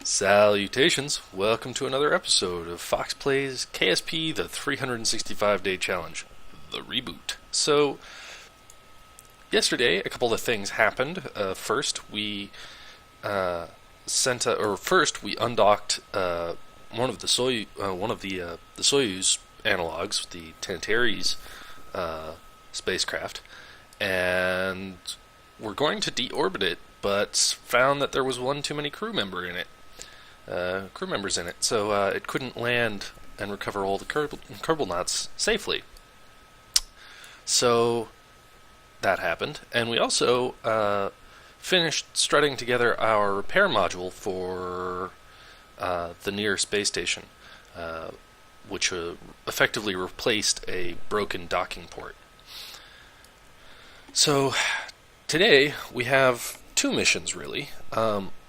Salutations! Welcome to another episode of Foxx Plays KSP, the 365-day challenge, the reboot. So, yesterday a couple of things happened. First, we undocked one of the Soyuz analogs, the Tantares spacecraft, and we're going to deorbit it, but found that there was one too many crew members in it, so it couldn't land and recover all the Kerbal knots safely. So that happened, and we also finished strutting together our repair module for the near space station, which effectively replaced a broken docking port. So today we have two missions, really.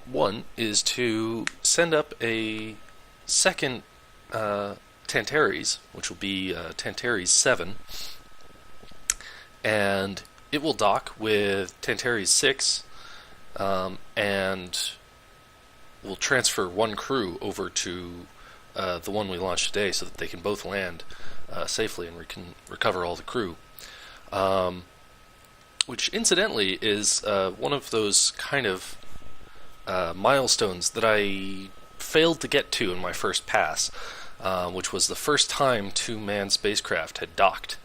One is to send up a second Tantares, which will be Tantares 7, and it will dock with Tantares 6, and we'll transfer one crew over to the one we launched today so that they can both land safely and we can recover all the crew. Which, incidentally, is one of those kind of milestones that I failed to get to in my first pass, which was the first time two-man spacecraft had docked.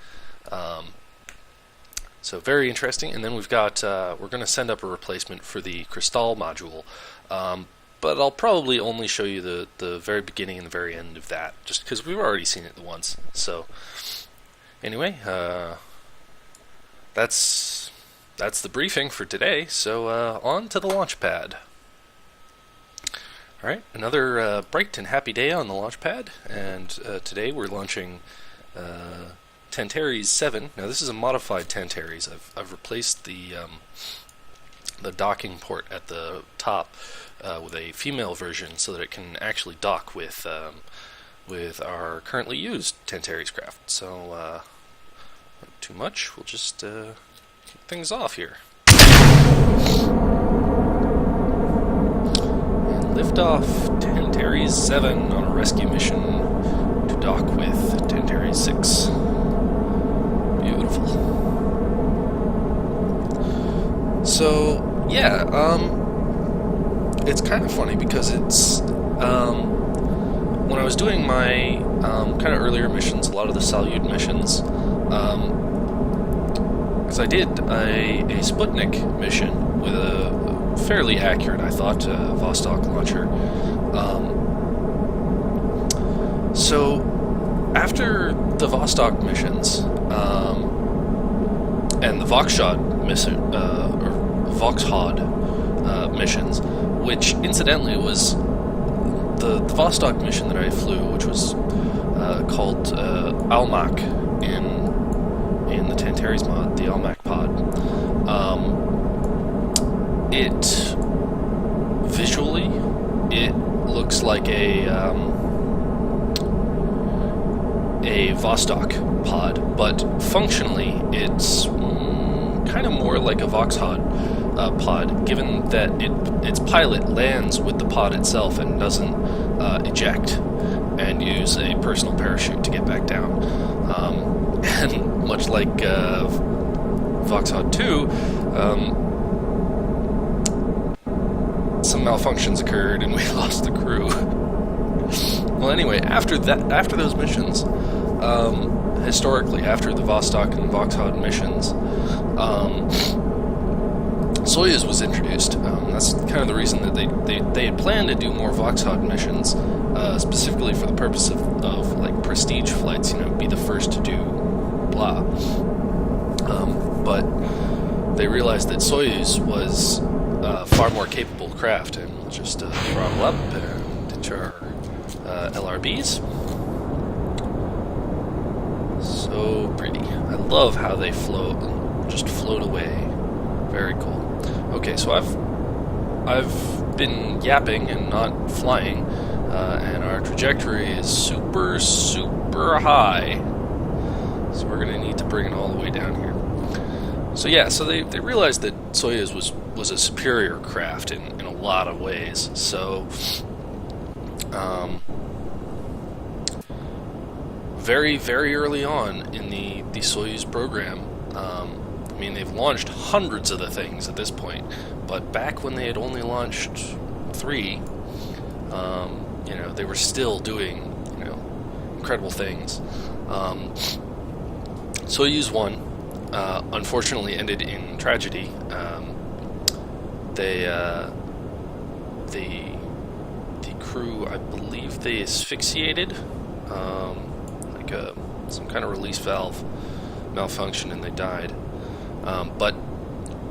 So very interesting. And then we've got we're going to send up a replacement for the Crystal module, but I'll probably only show you the very beginning and the very end of that, just because we've already seen it once. So anyway, that's the briefing for today. So on to the launch pad. Alright, another bright and happy day on the launch pad, and today we're launching Tantares 7. Now this is a modified Tantares. I've replaced the docking port at the top with a female version so that it can actually dock with our currently used Tantares craft. So not too much, we'll just kick things off here. Liftoff, Tantares 7 on a rescue mission to dock with Tantares 6. Beautiful. So, yeah, it's kind of funny because it's, when I was doing my kind of earlier missions, a lot of the Soyuz missions, because I did a Sputnik mission with a fairly accurate, I thought, Vostok launcher. So after the Vostok missions and the Voxhod missions, which incidentally was the Vostok mission that I flew, which was called Almach in the Tantares mod, the Almach pod. Visually, it looks like a Vostok pod, but functionally, it's kind of more like a Voxhod pod, given that its pilot lands with the pod itself and doesn't eject and use a personal parachute to get back down. And much like Voxhod 2, some malfunctions occurred and we lost the crew. Well, anyway, after those missions, historically, after the Vostok and Voxhod missions, Soyuz was introduced. That's kind of the reason that they had planned to do more Voxhod missions, specifically for the purpose of like prestige flights, be the first to do blah. But they realized that Soyuz was far more capable craft, and we'll just throttle up and ditch our LRBs. So pretty. I love how they just float away. Very cool. Okay, so I've been yapping and not flying, and our trajectory is super, super high. So we're going to need to bring it all the way down here. So yeah, so they realized that Soyuz was a superior craft in a lot of ways. So very, very early on in the Soyuz program. I mean, they've launched hundreds of the things at this point, but back when they had only launched 3, they were still doing, incredible things. Soyuz 1, unfortunately, ended in tragedy. The crew, I believe, they asphyxiated, some kind of release valve malfunction, and they died. But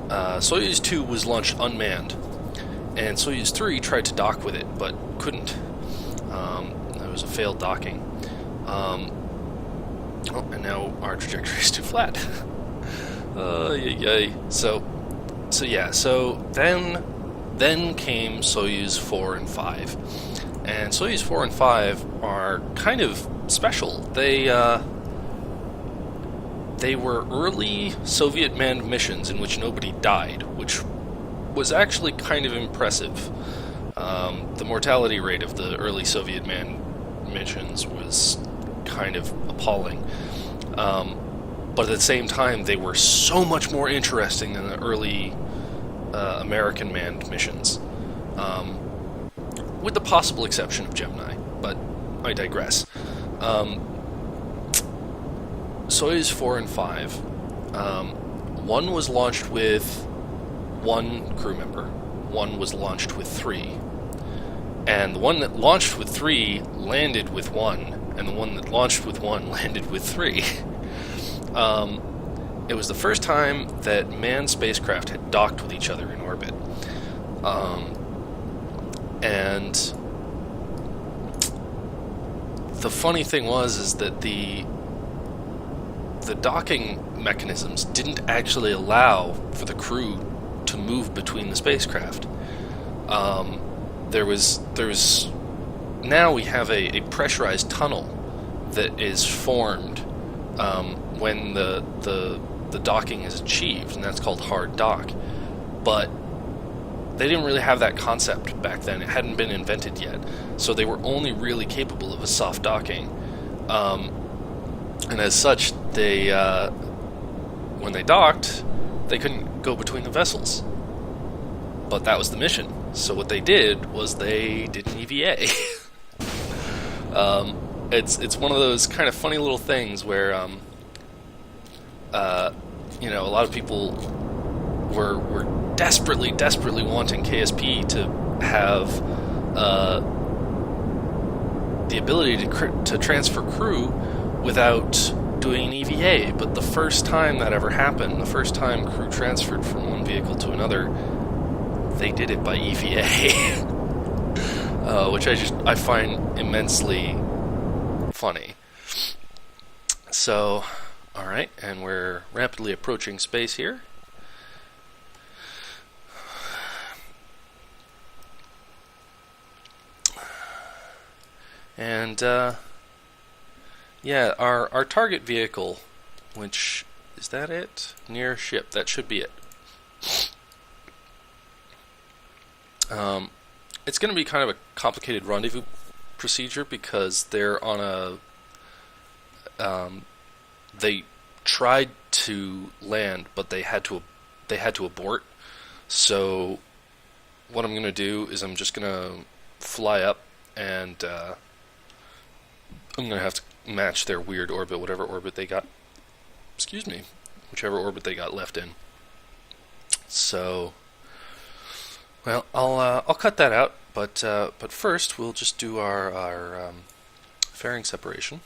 Soyuz 2 was launched unmanned, and Soyuz 3 tried to dock with it, but couldn't. It was a failed docking. And now our trajectory is too flat. Yay. So then came Soyuz 4 and 5. And Soyuz 4 and 5 are kind of special. They were early Soviet manned missions in which nobody died, which was actually kind of impressive. The mortality rate of the early Soviet manned missions was kind of appalling. But at the same time, they were so much more interesting than the early American manned missions, with the possible exception of Gemini, but I digress. Soyuz 4 and 5, 1 was launched with 1 crew member, 1 was launched with 3, and the one that launched with 3 landed with 1, and the one that launched with 1 landed with 3. It was the first time that manned spacecraft had docked with each other in orbit. And the funny thing is that the docking mechanisms didn't actually allow for the crew to move between the spacecraft. Now we have a pressurized tunnel that is formed when the docking is achieved, and that's called hard dock. But they didn't really have that concept back then. It hadn't been invented yet, so they were only really capable of a soft docking. And as such, they when they docked, they couldn't go between the vessels. But that was the mission. So what they did was they did an EVA. It's one of those kind of funny little things where a lot of people were desperately wanting KSP to have the ability to transfer crew without doing an EVA. But the first time that ever happened, the first time crew transferred from one vehicle to another, they did it by EVA, which I find immensely funny. So, alright, and we're rapidly approaching space here. And, yeah, our target vehicle, which, is that it? Near ship, that should be it. It's going to be kind of a complicated rendezvous procedure because they're on they tried to land, but they had to abort. So what I'm going to do is I'm just going to fly up, and I'm going to have to match their weird orbit, whichever orbit they got left in. So, well, I'll cut that out, but first we'll just do our fairing separation.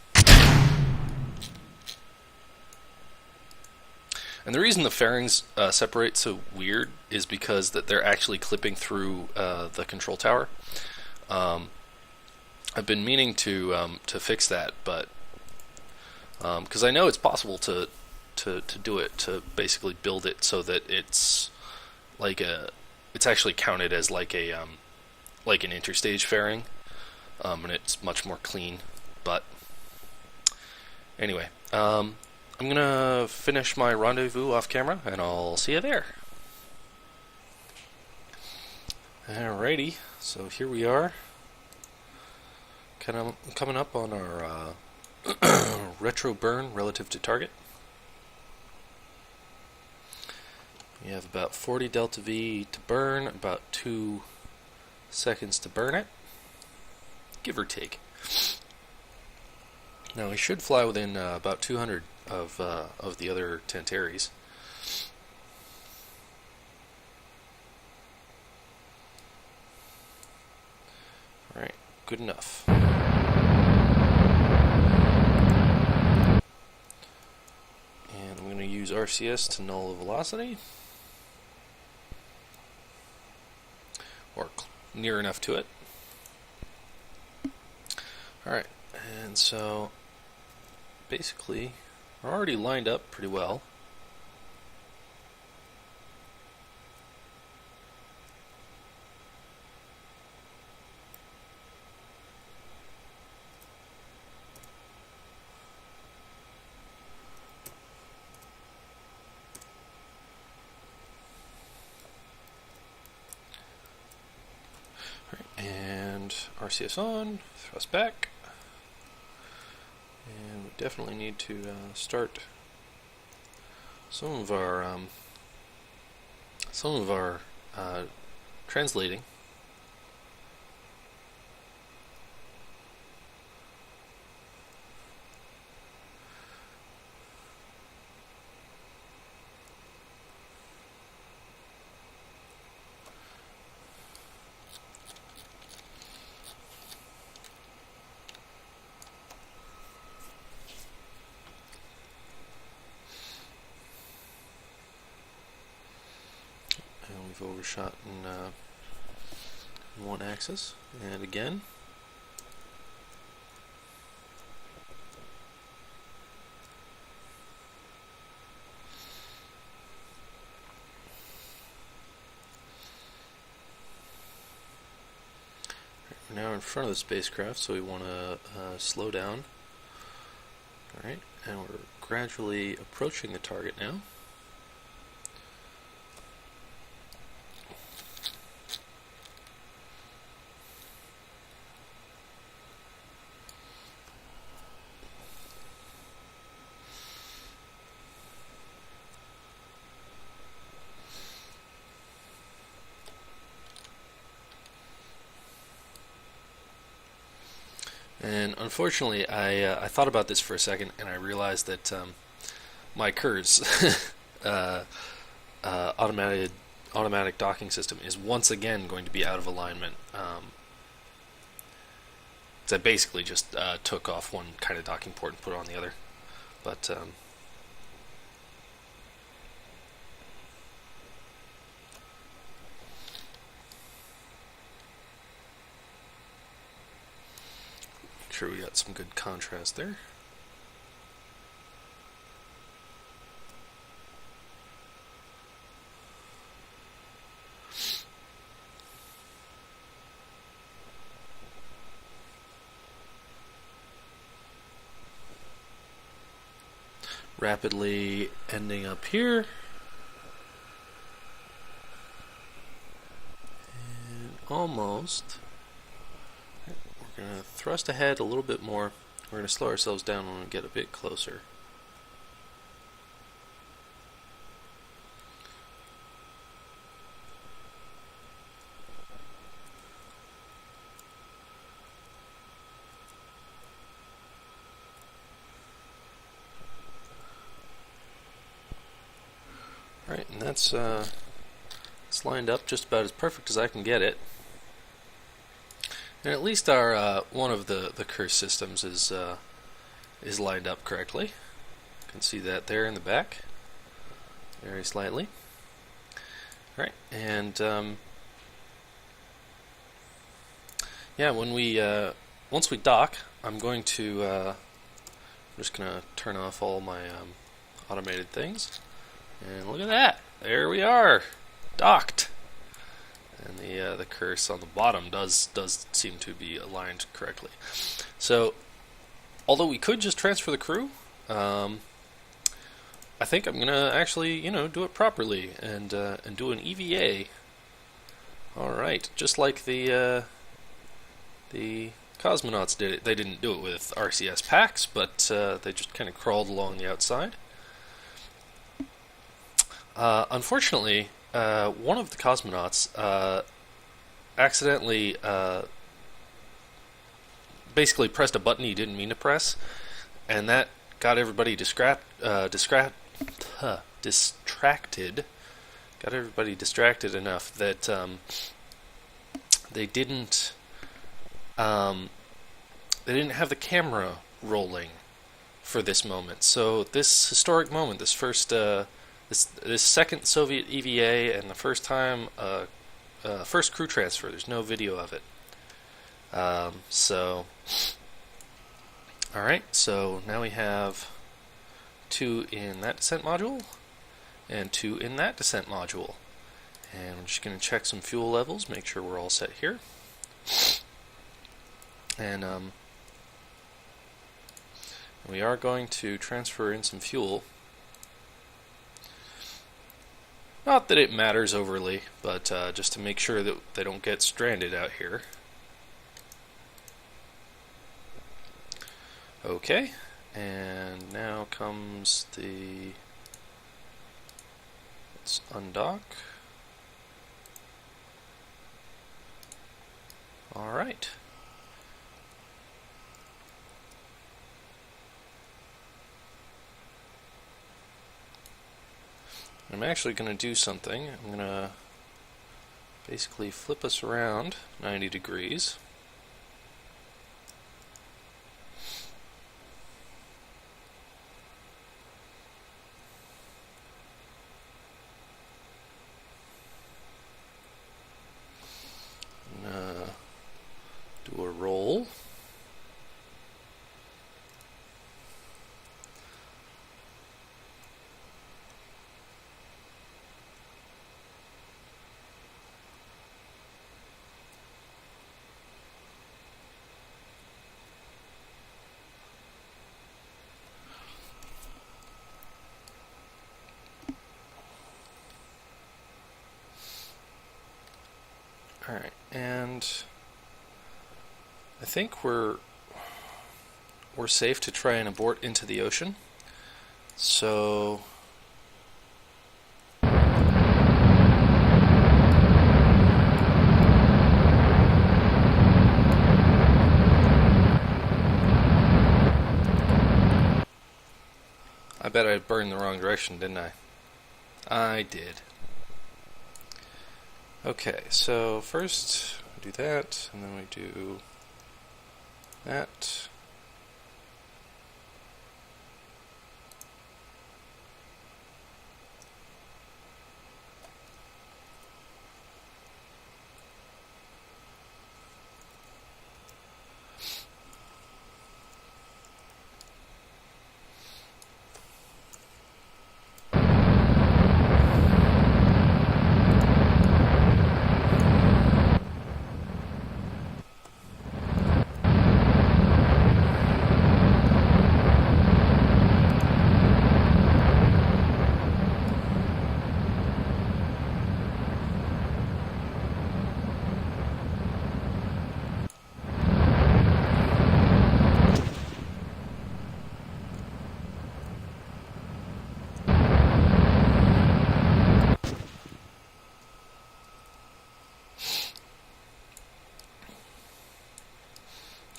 And the reason the fairings separate so weird is because that they're actually clipping through the control tower. I've been meaning to fix that, but because I know it's possible to do it, to basically build it so that it's like it's actually counted as like an interstage fairing, and it's much more clean. But anyway, I'm gonna finish my rendezvous off camera, and I'll see you there. Alrighty, so here we are. Coming up on our retro burn relative to target. We have about 40 delta V to burn, about 2 seconds to burn it, give or take. Now we should fly within about 200 of the other Tantares. All right, good enough. And I'm going to use RCS to null the velocity, or near enough to it. Alright, and so basically we're already lined up pretty well. And RCS on, thrust back, and we definitely need to start some of our translating. We've overshot in one axis, and again. We're now in front of the spacecraft, so we want to slow down. Alright, and we're gradually approaching the target now. And unfortunately, I thought about this for a second, and I realized that my KERS automatic docking system is once again going to be out of alignment. So I basically just took off one kind of docking port and put it on the other, but sure we got some good contrast there. Rapidly ending up here. And almost. We're going to thrust ahead a little bit more. We're going to slow ourselves down when we get a bit closer. Alright, and that's it's lined up just about as perfect as I can get it. And at least our one of the KERS systems is lined up correctly. You can see that there in the back, very slightly. All right, and yeah, when we once we dock, I'm just gonna turn off all my automated things, and look at that. There we are, docked. And the KERS on the bottom does seem to be aligned correctly. So, although we could just transfer the crew, I think I'm gonna actually, do it properly and do an EVA. All right, just like the cosmonauts did it. They didn't do it with RCS packs, but they just kind of crawled along the outside. Unfortunately, one of the cosmonauts accidentally basically pressed a button he didn't mean to press, and that got everybody distracted. Got everybody distracted enough that they didn't have the camera rolling for this moment. So this historic moment, this first this second Soviet EVA, and the first time first crew transfer, there's no video of it. So alright, so now we have 2 in that descent module and 2 in that descent module. And I'm just going to check some fuel levels, make sure we're all set here. And we are going to transfer in some fuel. Not that it matters overly, but just to make sure that they don't get stranded out here. Okay, and now comes the... Let's undock. Alright. I'm actually going to do something. I'm going to basically flip us around 90 degrees. I'm going to do a roll. Alright, and I think we're safe to try and abort into the ocean. So I bet I burned the wrong direction, didn't I? I did. Okay, so first we do that, and then we do that.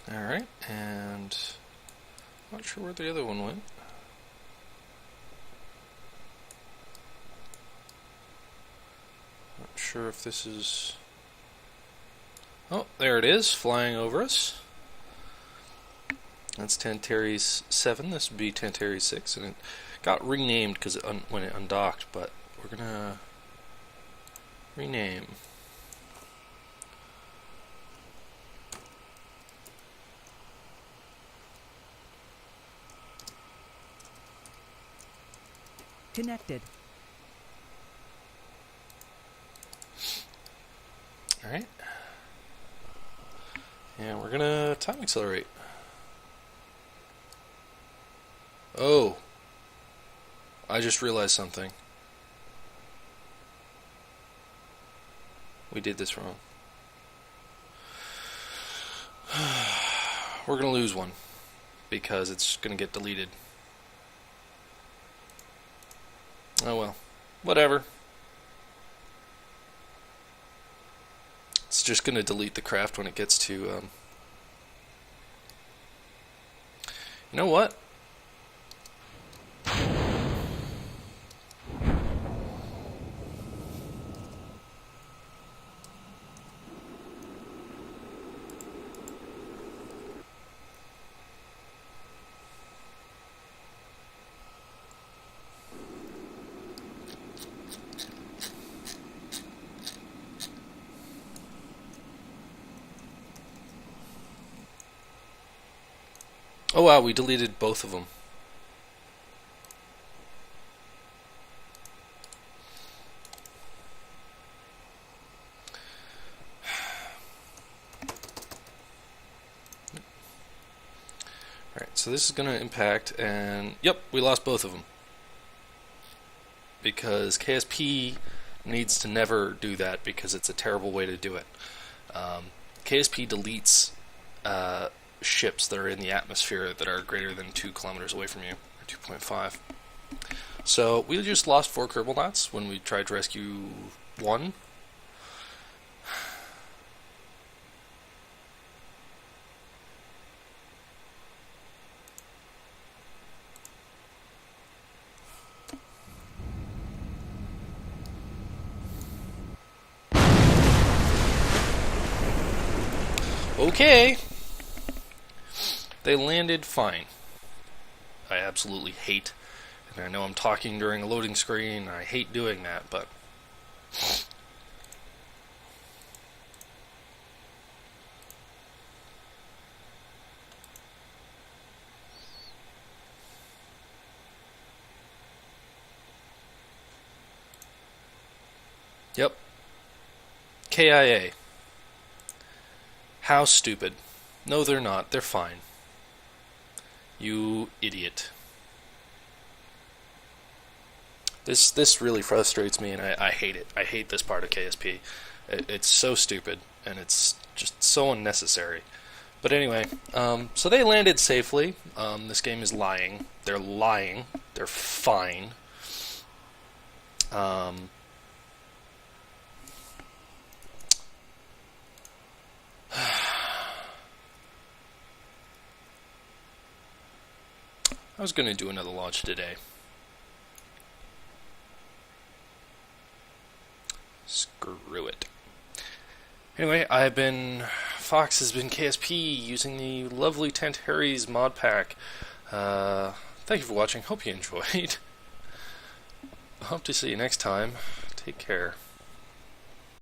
Alright, and not sure where the other one went. Not sure if this is... Oh, there it is, flying over us. That's Tantares 7, this would be Tantares 6, and it got renamed because when it undocked, but we're gonna rename. Connected. Alright. And we're gonna time accelerate. Oh. I just realized something. We did this wrong. we're going to lose one because it's going to get deleted. Oh well, whatever. It's just going to delete the craft when it gets to, you know what? Oh wow, we deleted both of them. Alright, so this is going to impact, and yep, we lost both of them. Because KSP needs to never do that because it's a terrible way to do it. KSP deletes ships that are in the atmosphere that are greater than 2 kilometers away from you, or 2.5. So we just lost 4 Kerbal knots when we tried to rescue 1. Okay. They landed fine. I absolutely hate, and I know I'm talking during a loading screen, I hate doing that, but yep. KIA. How stupid. No, they're not. They're fine. You idiot. This really frustrates me, and I hate it. I hate this part of KSP. It's so stupid, and it's just so unnecessary. But anyway, so they landed safely. This game is lying. They're lying. They're fine. I was going to do another launch today. Screw it. Anyway, Foxx has been KSP using the lovely Tantares Mod Pack. Thank you for watching. Hope you enjoyed. Hope to see you next time. Take care.